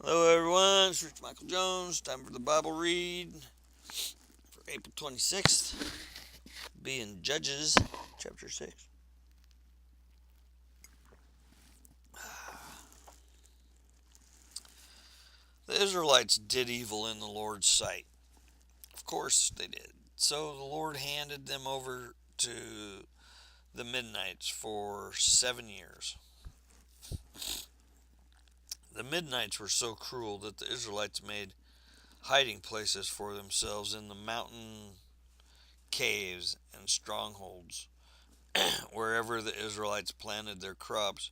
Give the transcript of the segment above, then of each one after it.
Hello, everyone. It's Rich Michael Jones. Time for the Bible read for April 26th. Be in Judges chapter 6. The Israelites did evil in the Lord's sight. Of course they did. So the Lord handed them over to the Midianites for 7 years. The Midianites were so cruel that the Israelites made hiding places for themselves in the mountain caves and strongholds. Wherever the Israelites planted their crops,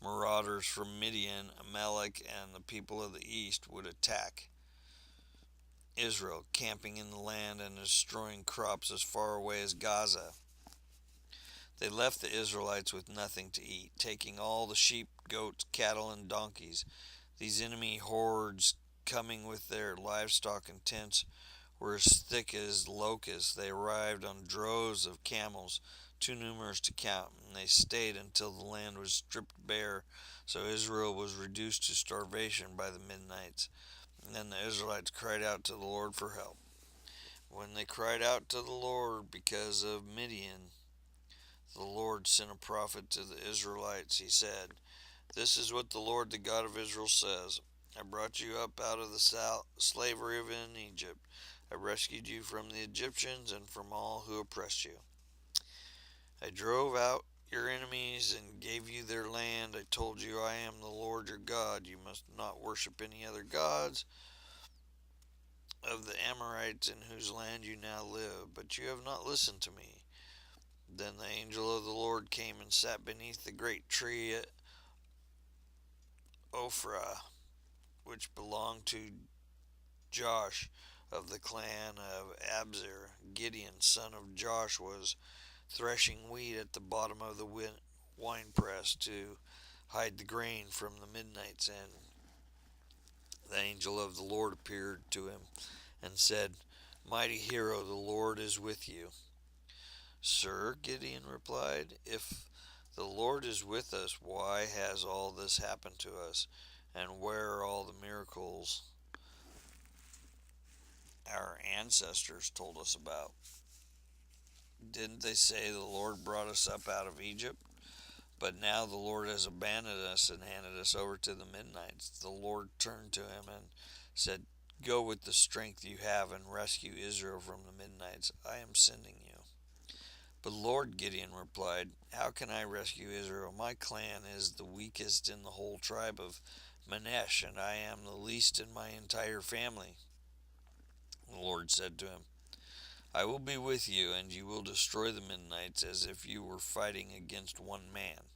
marauders from Midian, Amalek, and the people of the east would attack Israel, camping in the land and destroying crops as far away as Gaza. They left the Israelites with nothing to eat, taking all the sheep, goats, cattle, and donkeys. These enemy hordes, coming with their livestock and tents, were as thick as locusts. They arrived on droves of camels, too numerous to count, and they stayed until the land was stripped bare, so Israel was reduced to starvation by the Midianites. And then the Israelites cried out to the Lord for help. When they cried out to the Lord because of Midian, the Lord sent a prophet to the Israelites. He said, "This is what the Lord, the God of Israel, says. I brought you up out of the slavery of in Egypt. I rescued you from the Egyptians and from all who oppressed you. I drove out your enemies and gave you their land. I told you I am the Lord your God. You must not worship any other gods of the Amorites in whose land you now live, but you have not listened to me." Then the angel of the Lord came and sat beneath the great tree at Ophrah, which belonged to Josh of the clan of Abzer. Gideon, son of Josh, was threshing wheat at the bottom of the winepress to hide the grain from the Midianites, and the angel of the Lord appeared to him and said, "Mighty hero, the Lord is with you." "Sir," Gideon replied, "if the Lord is with us, why has all this happened to us? And where are all the miracles our ancestors told us about? Didn't they say the Lord brought us up out of Egypt? But now the Lord has abandoned us and handed us over to the Midianites." The Lord turned to him and said, "Go with the strength you have and rescue Israel from the Midianites. I am sending you." "But Lord," Gideon replied, "how can I rescue Israel? My clan is the weakest in the whole tribe of Manasseh, and I am the least in my entire family." The Lord said to him, "I will be with you, and you will destroy the Midianites as if you were fighting against one man."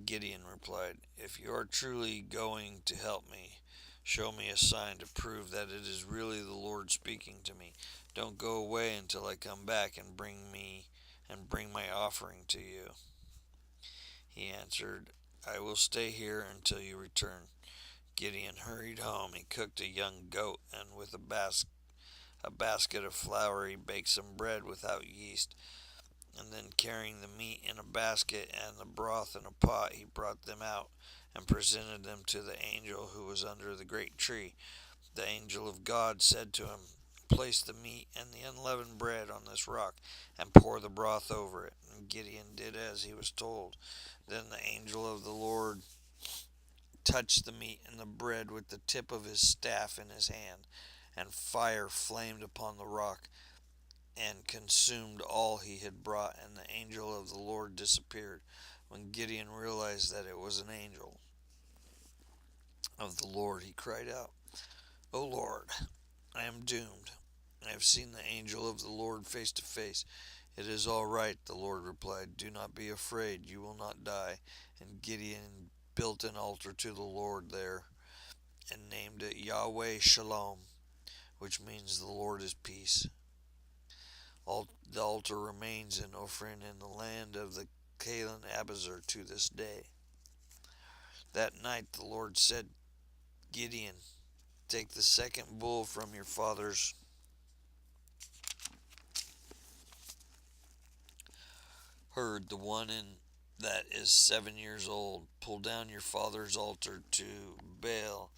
Gideon replied, "If you are truly going to help me, show me a sign to prove that it is really the Lord speaking to me. Don't go away until I come back and bring my offering to you." He answered, "I will stay here until you return." Gideon hurried home. He cooked a young goat, and with a basket of flour he baked some bread without yeast. And then, carrying the meat in a basket and the broth in a pot, he brought them out and presented them to the angel who was under the great tree. The angel of God said to him, "Place the meat and the unleavened bread on this rock and pour the broth over it." And Gideon did as he was told. Then the angel of the Lord touched the meat and the bread with the tip of his staff in his hand, and fire flamed upon the rock and consumed all he had brought, and the angel of the Lord disappeared. When Gideon realized that it was an angel of the Lord, he cried out, "O Lord, I am doomed. I have seen the angel of the Lord face to face." "It is all right," the Lord replied. "Do not be afraid. You will not die." And Gideon built an altar to the Lord there and named it Yahweh Shalom, which means the Lord is peace. The altar remains in Ophrah in the land of the Clan Abazar to this day. That night the Lord said, "Gideon, take the second bull from your father's herd, the one that is 7 years old. Pull down your father's altar to Baal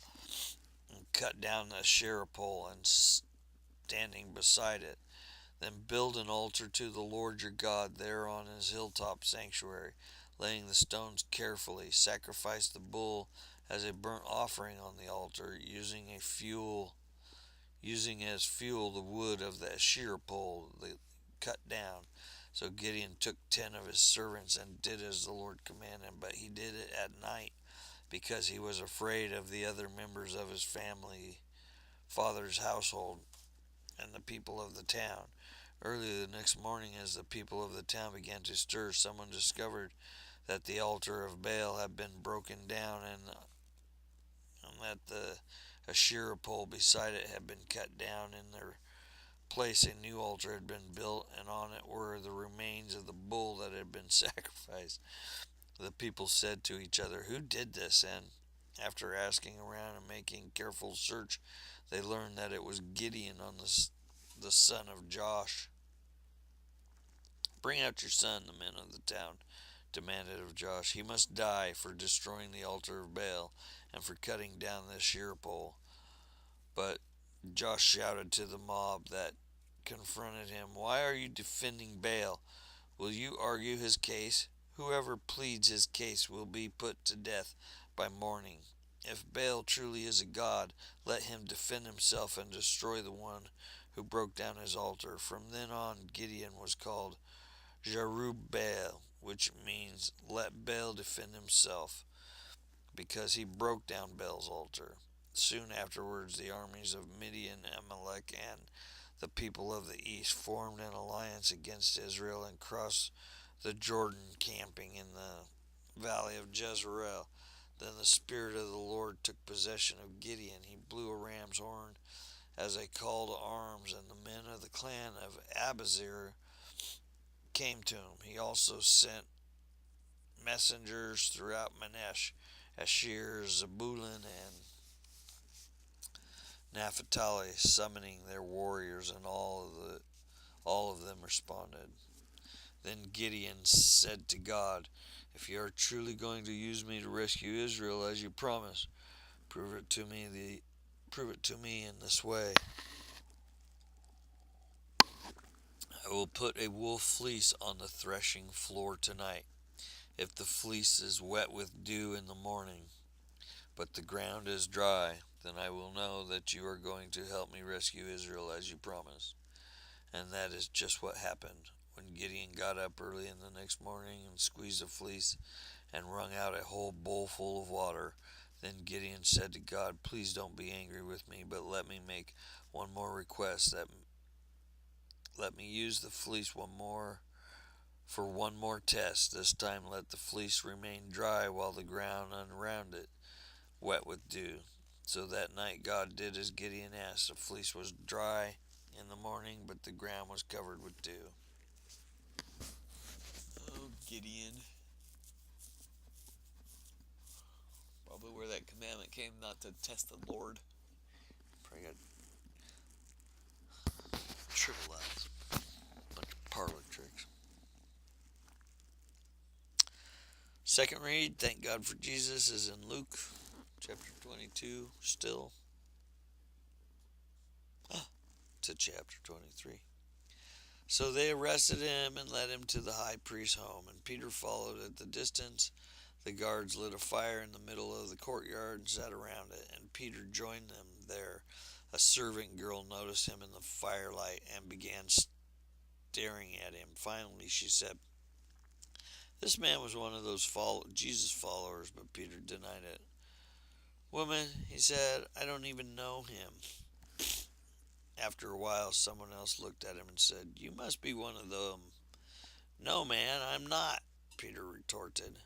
and cut down the Asherah pole and standing beside it. Then build an altar to the Lord your God there on his hilltop sanctuary, laying the stones carefully. Sacrifice the bull as a burnt offering on the altar, using as fuel the wood of the Asherah pole they cut down. So Gideon took 10 of his servants and did as the Lord commanded him, but he did it at night because he was afraid of the other members of his father's household, and the people of the town. Early the next morning, as the people of the town began to stir, someone discovered that the altar of Baal had been broken down and that the Asherah pole beside it had been cut down. In their place, a new altar had been built, and on it were the remains of the bull that had been sacrificed. The people said to each other, "Who did this?" And after asking around and making careful search, they learned that it was Gideon, the son of Josh. "Bring out your son," the men of the town demanded of Josh. "He must die for destroying the altar of Baal and for cutting down the shear pole." But Josh shouted to the mob that confronted him, "Why are you defending Baal? Will you argue his case? Whoever pleads his case will be put to death by morning. If Baal truly is a god, let him defend himself and destroy the one who broke down his altar." From then on, Gideon was called Jerubbaal, which means "let Baal defend himself," because he broke down Baal's altar. Soon afterwards, the armies of Midian, Amalek, and the people of the east formed an alliance against Israel and crossed the Jordan, camping in the valley of Jezreel. Then the Spirit of the Lord took possession of Gideon. He blew a ram's horn as a call to arms, and the men of the clan of Abiezer came to him. He also sent messengers throughout Manasseh, Asher, Zebulun, and Naphtali, summoning their warriors, and all of them responded. Then Gideon said to God, "If you are truly going to use me to rescue Israel as you promised, prove it to me in this way. I will put a wool fleece on the threshing floor tonight. If the fleece is wet with dew in the morning, but the ground is dry, then I will know that you are going to help me rescue Israel as you promised." And that is just what happened. When Gideon got up early in the next morning and squeezed the fleece and wrung out a whole bowl full of water, then Gideon said to God, "Please don't be angry with me, but let me make one more request, that let me use the fleece for one more test. This time let the fleece remain dry while the ground around it wet with dew." So that night God did as Gideon asked. The fleece was dry in the morning, but the ground was covered with dew. Oh, Gideon. Probably where that commandment came, not to test the Lord. Probably got triple L's. Bunch of parlor tricks. Second read, thank God for Jesus, is in Luke chapter 22 still. To chapter 23. So they arrested him and led him to the high priest's home, and Peter followed at the distance. The guards lit a fire in the middle of the courtyard and sat around it, and Peter joined them there. A servant girl noticed him in the firelight and began staring at him. Finally, she said, "This man was one of those Jesus followers," but Peter denied it. "Woman," he said, "I don't even know him." After a while, someone else looked at him and said, "You must be one of them." "No, man, I'm not," Peter retorted.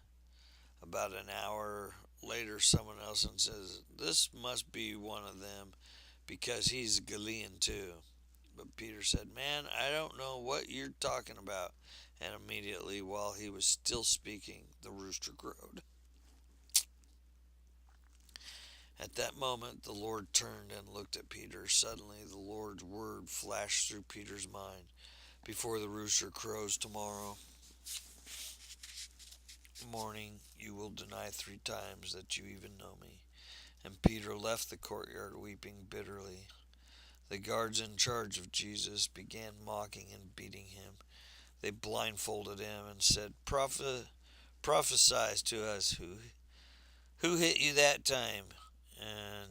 About an hour later, someone else says, "This must be one of them, because he's a Galilean too." But Peter said, "Man, I don't know what you're talking about." And immediately, while he was still speaking, the rooster crowed. At that moment, the Lord turned and looked at Peter. Suddenly, the Lord's word flashed through Peter's mind. "Before the rooster crows tomorrow, morning you will deny 3 times that you even know me." And Peter left the courtyard weeping bitterly. The guards in charge of Jesus began mocking and beating him. They blindfolded him and said, Prophesy to us who hit you that time. And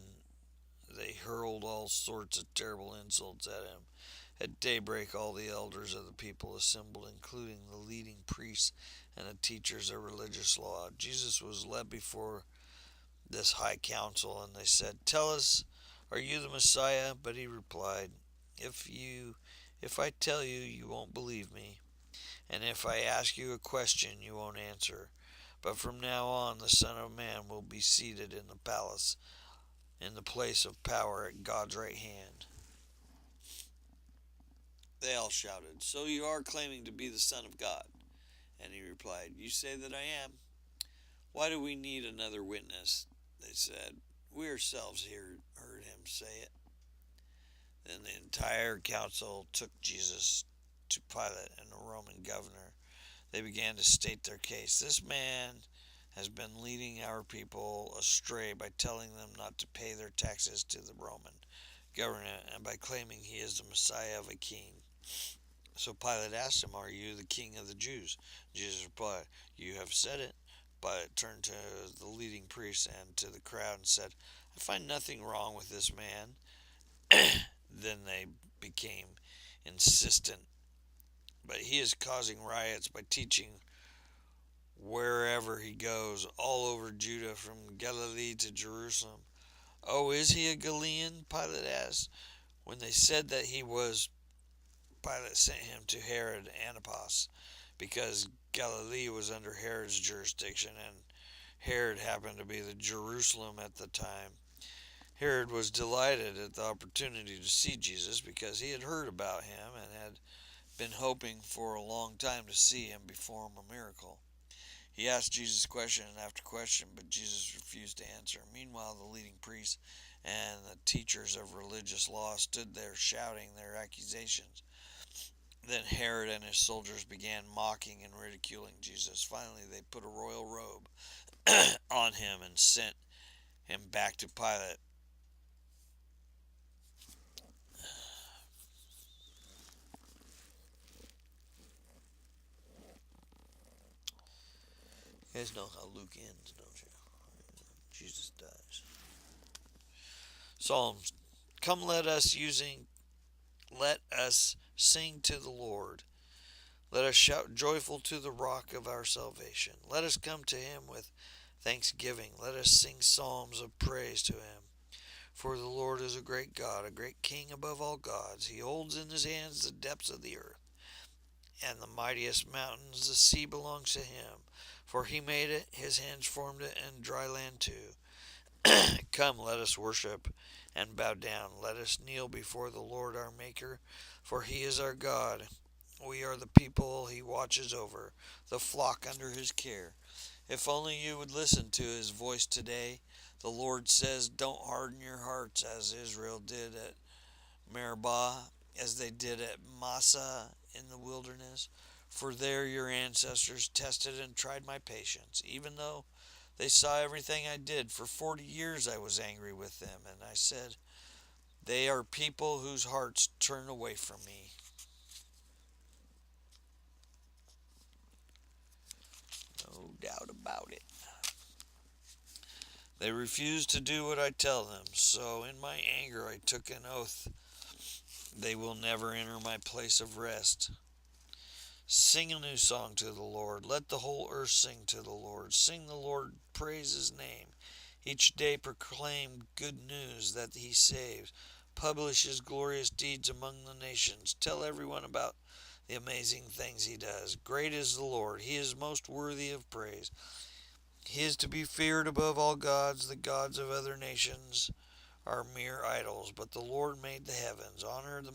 they hurled all sorts of terrible insults at him. At daybreak, all the elders of the people assembled, including the leading priests and the teachers of religious law. Jesus was led before this high council, and they said, "Tell us, are you the Messiah?" But he replied, If I tell you, you won't believe me, and if I ask you a question, you won't answer. But from now on, the Son of Man will be seated in the palace, in the place of power at God's right hand." They all shouted, "So you are claiming to be the Son of God?" And he replied, "You say that I am. Why do we need another witness?" They said, "We ourselves heard him say it." Then the entire council took Jesus to Pilate and the Roman governor. They began to state their case. "This man has been leading our people astray by telling them not to pay their taxes to the Roman government and by claiming he is the Messiah of a king." So Pilate asked him, "Are you the king of the Jews?" Jesus replied, "You have said it." Pilate turned to the leading priests and to the crowd and said, "I find nothing wrong with this man." Then they became insistent. "But he is causing riots by teaching wherever he goes, all over Judah, from Galilee to Jerusalem." "Oh, is he a Galilean?" Pilate asked. When they said that he was, Pilate sent him to Herod Antipas, because Galilee was under Herod's jurisdiction, and Herod happened to be the Jerusalem at the time. Herod was delighted at the opportunity to see Jesus because he had heard about him and had been hoping for a long time to see him perform a miracle. He asked Jesus question after question, but Jesus refused to answer. Meanwhile, the leading priests and the teachers of religious law stood there shouting their accusations. Then Herod and his soldiers began mocking and ridiculing Jesus. Finally, they put a royal robe on him and sent him back to Pilate. You guys know how Luke ends, don't you? Jesus dies. Psalms. Come, let us sing to the Lord. Let us shout joyful to the rock of our salvation. Let us come to him with thanksgiving. Let us sing psalms of praise to him. For the Lord is a great God, a great King above all gods. He holds in his hands the depths of the earth, and the mightiest mountains. The sea belongs to him. For he made it, his hands formed it, and dry land too. Come, let us worship and bow down. Let us kneel before the Lord our Maker, for he is our God. We are the people he watches over, the flock under his care. If only you would listen to his voice today. The Lord says, don't harden your hearts as Israel did at Meribah, as they did at Massah in the wilderness. For there your ancestors tested and tried my patience, even though they saw everything I did. For 40 years I was angry with them, and I said, they are people whose hearts turn away from me. No doubt about it. They refuse to do what I tell them, so in my anger I took an oath. They will never enter my place of rest. Sing a new song to the Lord. Let the whole earth sing to the Lord. Sing the Lord, praise his name. Each day proclaim good news that he saves. Publish his glorious deeds among the nations. Tell everyone about the amazing things he does. Great is the Lord. He is most worthy of praise. He is to be feared above all gods. The gods of other nations are mere idols, but the Lord made the heavens. Honor the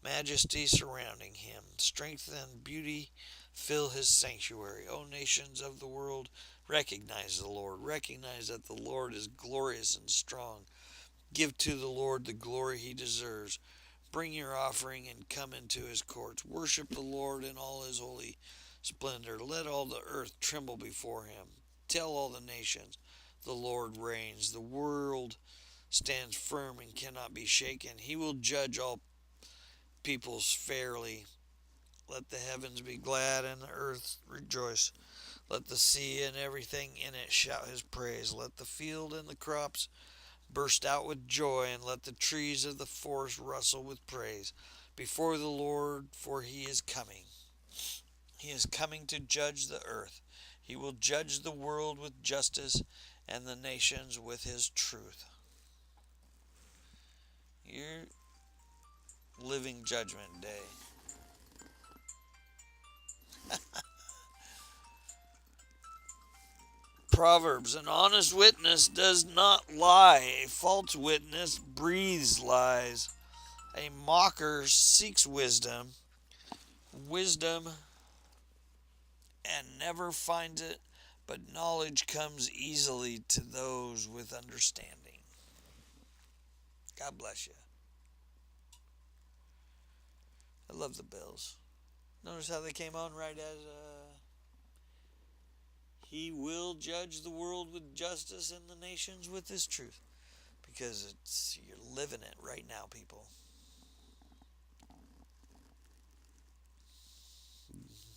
majesty surrounding him. Strength and beauty fill his sanctuary. O nations of the world, recognize the Lord. Recognize that the Lord is glorious and strong. Give to the Lord the glory he deserves. Bring your offering and come into his courts. Worship the Lord in all his holy splendor. Let all the earth tremble before him. Tell all the nations, the Lord reigns. The world stands firm and cannot be shaken. He will judge all peoples fairly. Let the heavens be glad and the earth rejoice. Let the sea and everything in it shout his praise. Let the field and the crops burst out with joy, and let the trees of the forest rustle with praise before the Lord, for he is coming. He is coming to judge the earth. He will judge the world with justice and the nations with his truth. You're living judgment day. Proverbs: an honest witness does not lie, a false witness breathes lies. A mocker seeks wisdom and never finds it, but knowledge comes easily to those with understanding. God bless you. I love the bells. Notice how they came on right as he will judge the world with justice and the nations with his truth. Because you're living it right now, people.